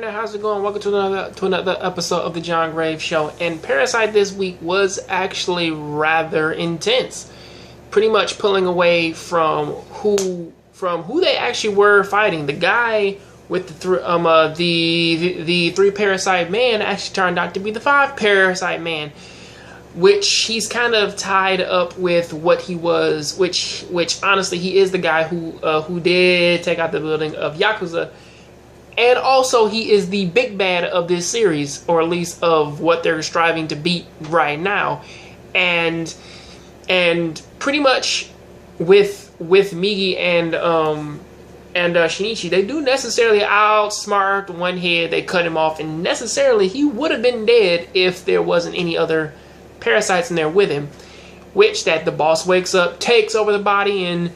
How's it going? Welcome to another episode of the John Graves Show. And Parasyte this week was actually rather intense. Pretty much pulling away from who they actually were fighting. The guy with the three Parasyte man actually turned out to be the 5 Parasyte man, which he's kind of tied up with what he was. Which honestly, he is the guy who did take out the building of Yakuza. And also, he is the big bad of this series, or at least of what they're striving to beat right now. And pretty much with Migi and Shinichi, they do necessarily outsmart one head. They cut him off, and necessarily he would have been dead if there wasn't any other parasites in there with him. Which that the boss wakes up, takes over the body, and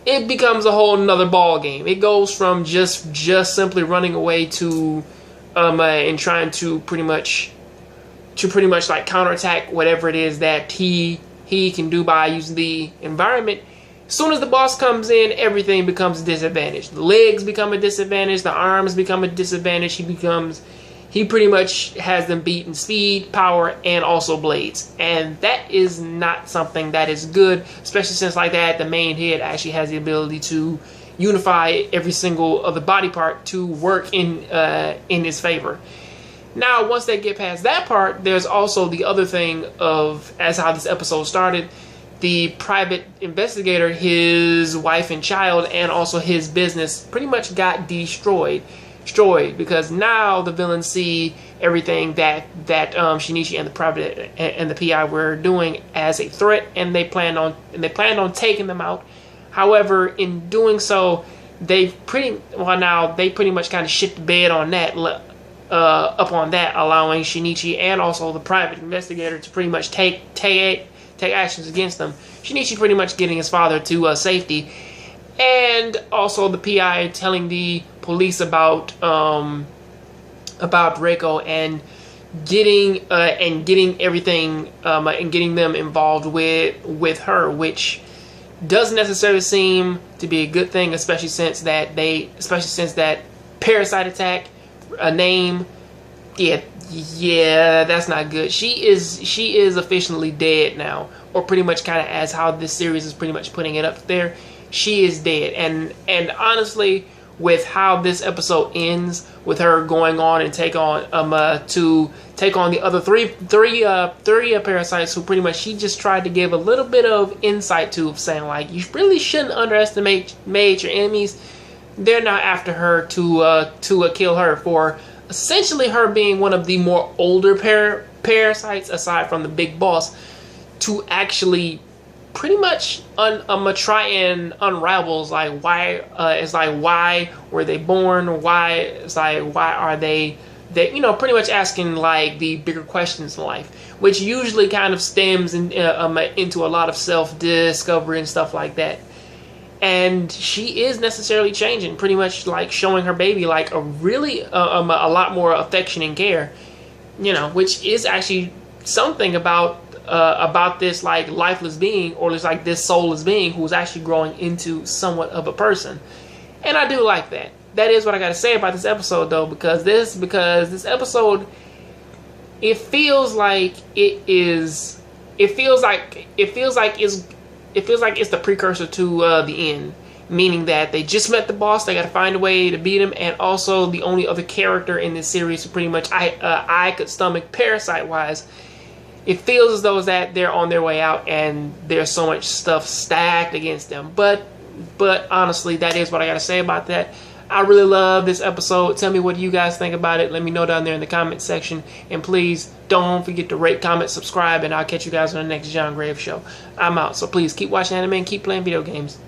it becomes a whole nother ball game. It goes from just simply running away to and trying to pretty much like counterattack whatever it is that he can do by using the environment. As soon as the boss comes in, everything becomes a disadvantage. The legs become a disadvantage, the arms become a disadvantage. He pretty much has them beat in speed, power, and also blades. And that is not something that is good, especially since like that, the main head actually has the ability to unify every single other body part to work in his favor. Now, once they get past that part, there's also the other thing of, as how this episode started, the private investigator, his wife and child, and also his business pretty much got destroyed because now the villains see everything that Shinichi and the private and the PI were doing as a threat, and they planned on taking them out. However, in doing so, they pretty much kind of shit the bed on that, upon that, allowing Shinichi and also the private investigator to pretty much take actions against them. Shinichi pretty much getting his father to safety. And also the PI telling the police about Reiko and getting everything and getting them involved with her, which doesn't necessarily seem to be a good thing, especially since that Parasyte attack name. Yeah, that's not good. She is officially dead now, or pretty much kind of as how this series is pretty much putting it up there. She is dead, and honestly, with how this episode ends, with her going on and take on the other three parasites, who pretty much she just tried to give a little bit of insight to, saying like, you really shouldn't underestimate your enemies. They're not after her to kill her for essentially her being one of the more older parasites, aside from the big boss, to actually pretty much try and unravels like why why were they born, why are they pretty much asking like the bigger questions in life, which usually kind of stems into a lot of self-discovery and stuff like that. And she is necessarily changing, pretty much like showing her baby like a really a lot more affection and care, which is actually something about this like lifeless being, or just like this soulless being who's actually growing into somewhat of a person. And I do like that. That is what I gotta say about this episode, though, because this episode, it feels like it's the precursor to the end, meaning that they just met the boss, they gotta find a way to beat him, and also the only other character in this series who pretty much I could stomach Parasyte wise. It feels as though that they're on their way out, and there's so much stuff stacked against them. But honestly, that is what I gotta say about that. I really love this episode. Tell me what you guys think about it. Let me know down there in the comment section. And please don't forget to rate, comment, subscribe, and I'll catch you guys on the next John Graves Show. I'm out. So please keep watching anime and keep playing video games.